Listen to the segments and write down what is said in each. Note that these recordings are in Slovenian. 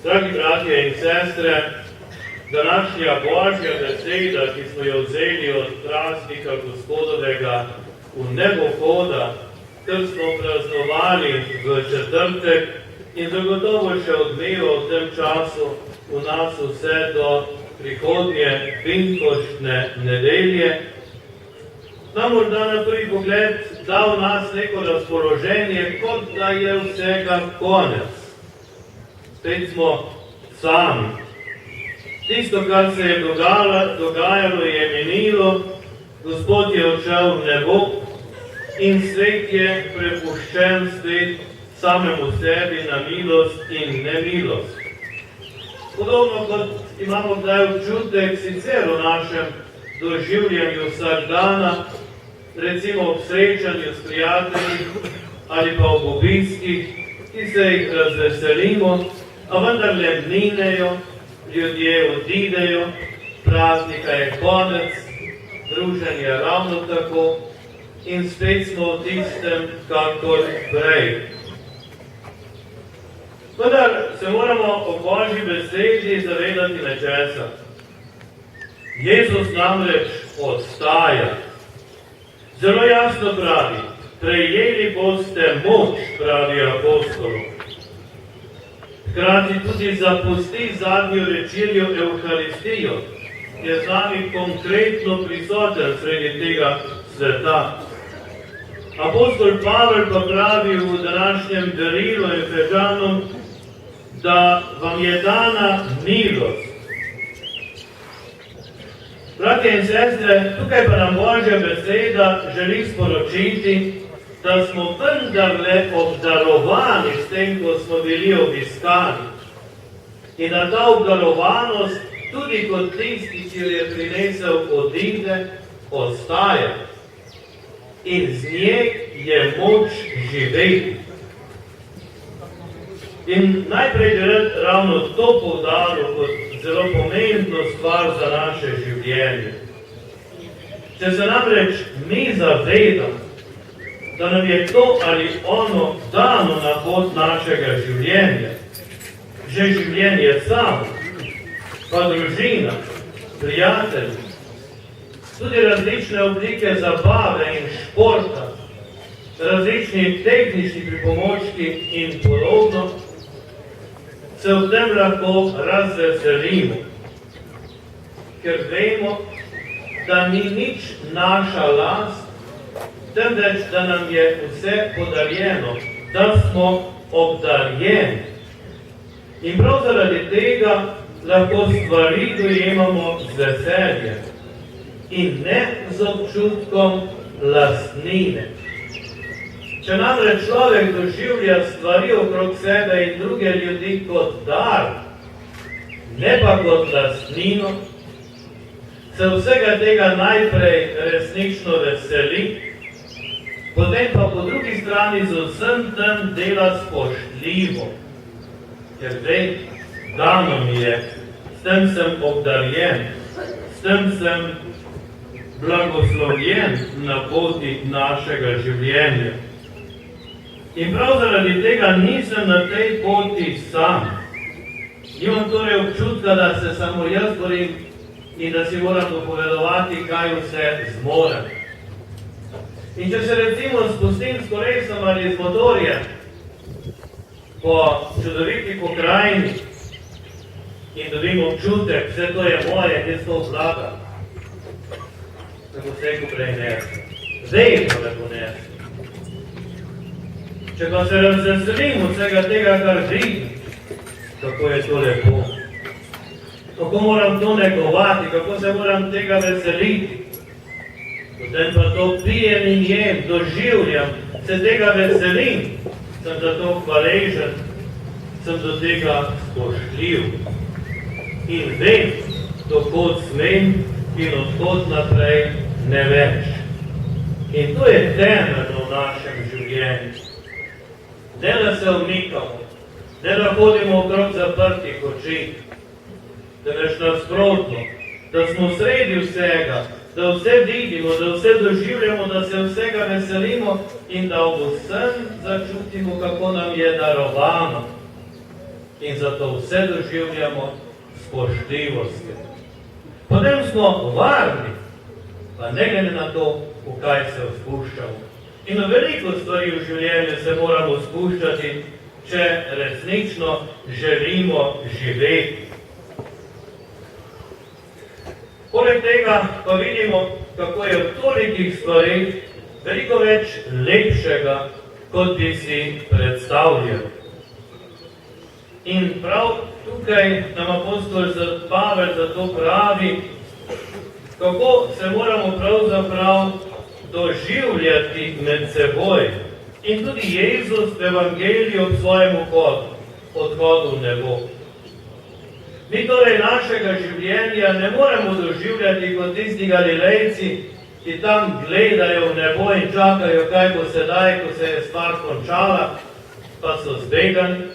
Dragi bratje in sestre, današnja Božja beseda, ki smo jo vzeli od praznika Gospodovega v nebohoda, kar smo praznovali v četrtek in zagotovo še odmeva v tem času v nas vse do prihodnje pinkoštne nedelje, nam morda na prvi pogled da v nas neko razpoloženje, kot da je vsega konec. Spet smo sami. Tisto, kar se je dogajalo, je minilo, Gospod je odšel v nebo in svet je prepuščen spet samemu sebi na milost in nemilost. Podobno kot imamo kdaj občutek sicer v našem doživljanju vsakdana, recimo ob srečanju s prijatelji ali pa ob obiskih, ki se jih razveselimo, a vendarle minejo, ljudje odidejo, praznika je konec, druženje ravno tako in spet smo v tistem, kakor prej. Vendar se moramo o Božji besedi zavedati nečesa. Jezus namreč ostaja. Zelo jasno pravi, prejeli boste moč, pravi apostolu. Hkrati tudi zapusti zadnjo večerjo Evharistijo, ki je z nami konkretno prisoten sredi tega sveta. Apostol Pavel pa pravi v današnjem darilu Efežanom, da vam je dana milost. Bratje in sestre, tukaj pa nam Božja beseda želi sporočiti, da smo vendarle obdarovani s tem, ko smo bili obiskani. In da ta obdarovanost, tudi kot tisti, ki jo je prinesel, odide, ostaja. In z nje je moč živeti. In najprej bi rad ravno to poudaril kot zelo pomembno stvar za naše življenje. Če se namreč mi zavedamo, da nam je to ali ono dano na pot našega življenja, že življenje samo, pa družina, prijatelji, tudi različne oblike zabave in športa, različni tehnični pripomočki in podobno, se v tem lahko razveselimo, ker vemo, da ni nič naša last, temveč, da nam je vse podarjeno, da smo obdarjeni. In prav zaradi tega lahko stvari dojemamo z veseljem in ne z občutkom lastnine. Če namreč človek doživlja stvari okrog sebe in druge ljudi kot dar, ne pa kot lastnino, se vsega tega najprej resnično veseli, potem pa po drugi strani z vsem tem dela spoštljivo, ker vem, dano mi je, s tem sem obdarjen, s tem sem blagoslovljen na poti našega življenja. In prav zaradi tega nisem na tej poti sam. Nimam torej občutka, da se samo jaz borim in da si moram dopovedovati, kaj vse zmorem. In če se recimo spustim s kolesom ali z motorjem po čudoviti pokrajini in dobim občutek, vse to je moje, jaz to obvladam, tako vseko prej nesem. Vedno lepo nesem. Če pa se razveselim vsega tega, kar vidim, kako je to lepo, kako moram to negovati, kako se moram tega veseliti, potem pa to pijem in jem, doživljam, se tega veselim, sem za to hvaležen, sem do tega spoštljiv in vem, dokod smem in odhod naprej ne več. In to je temeljno v našem življenju. Ne da se umikamo, ne da hodimo okrog zaprtih oči, temveč nasprotno, da smo sredi vsega, da vse vidimo, da vse doživljamo, da se vsega veselimo in da v vsem začutimo, kako nam je darovano. in zato vse doživljamo s spoštljivostjo. Potem smo varni, pa ne glede na to, v kaj se spuščamo. In v veliko stvari v življenju se moramo spuščati, če resnično želimo živeti. Poleg tega pa vidimo, kako je v tolikih stvarih veliko več lepšega, kot bi si predstavljali. In prav tukaj nam apostol Pavel zato pravi, kako se moramo pravzaprav doživljati med seboj. In tudi Jezus v Evangeliju ob svojem odhodu v nebo. Mi torej našega življenja ne moremo doživljati kot tisti Galilejci, ki tam gledajo v nebo in čakajo, kaj bo sedaj, ko se je stvar končala, pa so zbegani.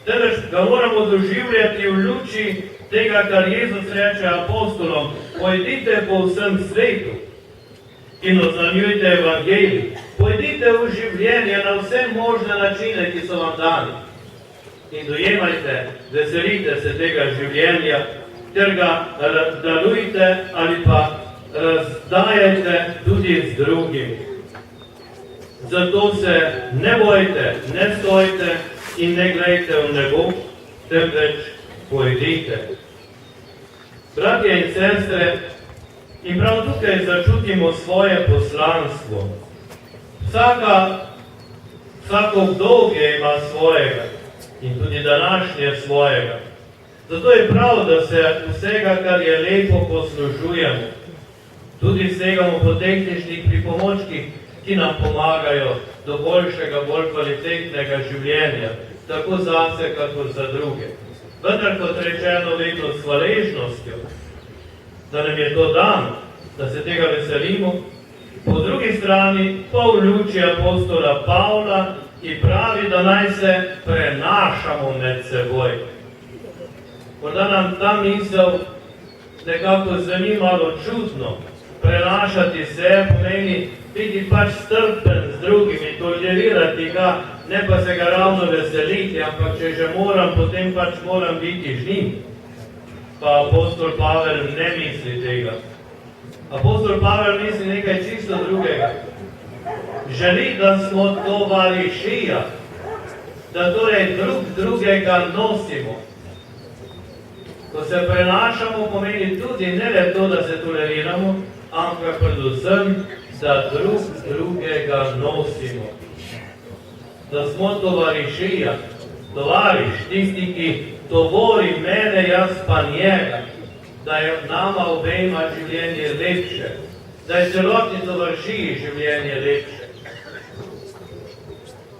Temveč ga moramo doživljati v luči tega, kar Jezus reče apostolom: pojdite po vsem svetu in oznanjujte evangelij. Pojdite v življenje na vse možne načine, ki so vam dani. In dojemajte, veselite se tega življenja, ter ga darujte ali pa razdajajte tudi z drugimi. Zato se ne bojte, ne stojte in ne glejte v nebo, temveč pojdite. Bratje in sestre, in prav tukaj začutimo svoje poslanstvo. Vsako obdobje ima svojega in tudi današnje svojega. Zato je prav, da se vsega, kar je lepo, poslužujemo. Tudi segamo po tehničnih pripomočkih, ki nam pomagajo do boljšega, bolj kvalitetnega življenja, tako zase, kakor za druge. Vendar, kot rečeno, vedno s hvaležnostjo, da nam je to dan, da se tega veselimo. Po drugi strani pa v luči apostola Pavla, ki pravi, da naj se prenašamo med seboj. Morda nam ta misel nekako zveni malo čudno. Prenašati se pomeni biti pač strpen z drugimi, tolerirati ga, ne pa se ga ravno veseliti, ampak če že moram, potem pač moram biti z njim. Pa apostol Pavel ne misli tega. Apostol Pavel misli nekaj čisto drugega. Želi, da smo tovarišija, da torej drug drugega nosimo. Ko se prenašamo, pomeni tudi ne le to, da se toleriramo, ampak predvsem, da drug drugega nosimo. Da smo tovarišija, tovariš, tisti, ki tovori mene, jaz pa njega. Da je nama obema življenje lepše, da je celotni tovarišiji življenje lepše.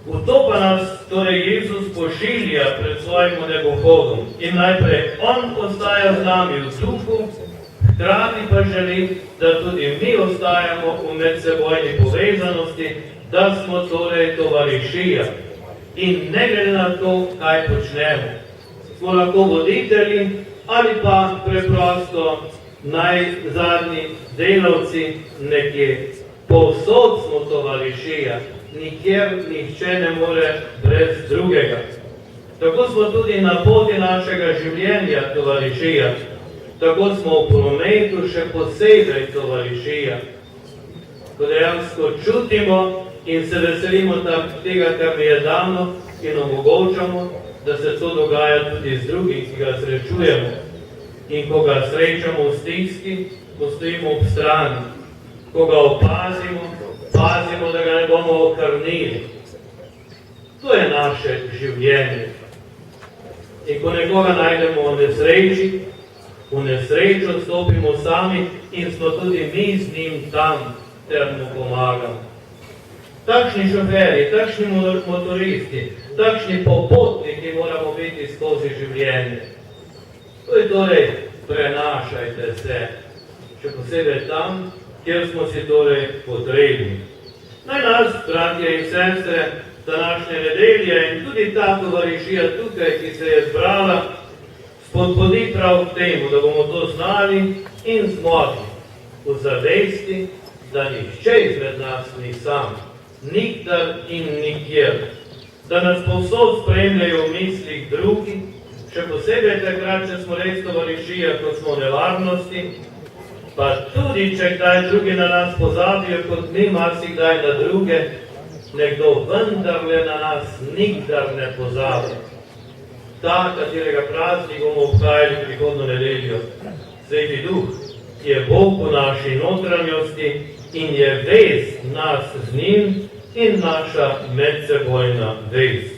V to pa nas torej Jezus pošilja pred svojim nebohodom in najprej on ostaja z nami v duhu, hkrati pa želi, da tudi mi ostajamo v medsebojni povezanosti, da smo torej tovarišija. In ne glede na to, kaj počnemo. Smo lahko voditelji, ali pa preprosto najzadnji delavci nekje. Povsod smo tovarišija, nikjer nihče ne more brez drugega. Tako smo tudi na poti našega življenja tovarišija, tako smo v prometu še posebej tovarišija. Ko dejansko čutimo in se veselimo tega, kar mi je dano in omogočamo, da se to dogaja tudi z drugim, ki ga srečujemo. In ko ga srečamo v stiski, postojimo ob strani. Ko ga opazimo, pazimo, da ga ne bomo okrnili. To je naše življenje. In ko nekoga najdemo v nesreči, v nesrečo stopimo sami in smo tudi mi z njim tam, ter mu pomagamo. Takšni šoferji, takšni motoristi, takšni popotniki moramo biti skozi življenje. To je torej, prenašajte se, še posebej tam, kjer smo si torej potrebni. Naj nas, bratje in sestre, današnje nedelje in tudi ta tovarišija tukaj, ki se je zbrala, spodbudi prav k temu, da bomo to znali in zmogli v zavesti, da nihče izmed nas ni sam, nikdar in nikjer. da nas povsod spremljajo v mislih drugi, še posebej takrat, če smo res tovarišija, ko smo v nevarnosti, pa tudi, če kdaj drugi na nas pozabijo, kot mi marsikdaj na druge, nekdo vendarle na nas nikdar ne pozabi. Ta, katerega praznik bomo obhajali prihodno nedeljo, Sveti Duh, je Bog v naši notranjosti in je vez nas z njim in naša medsebojna vez.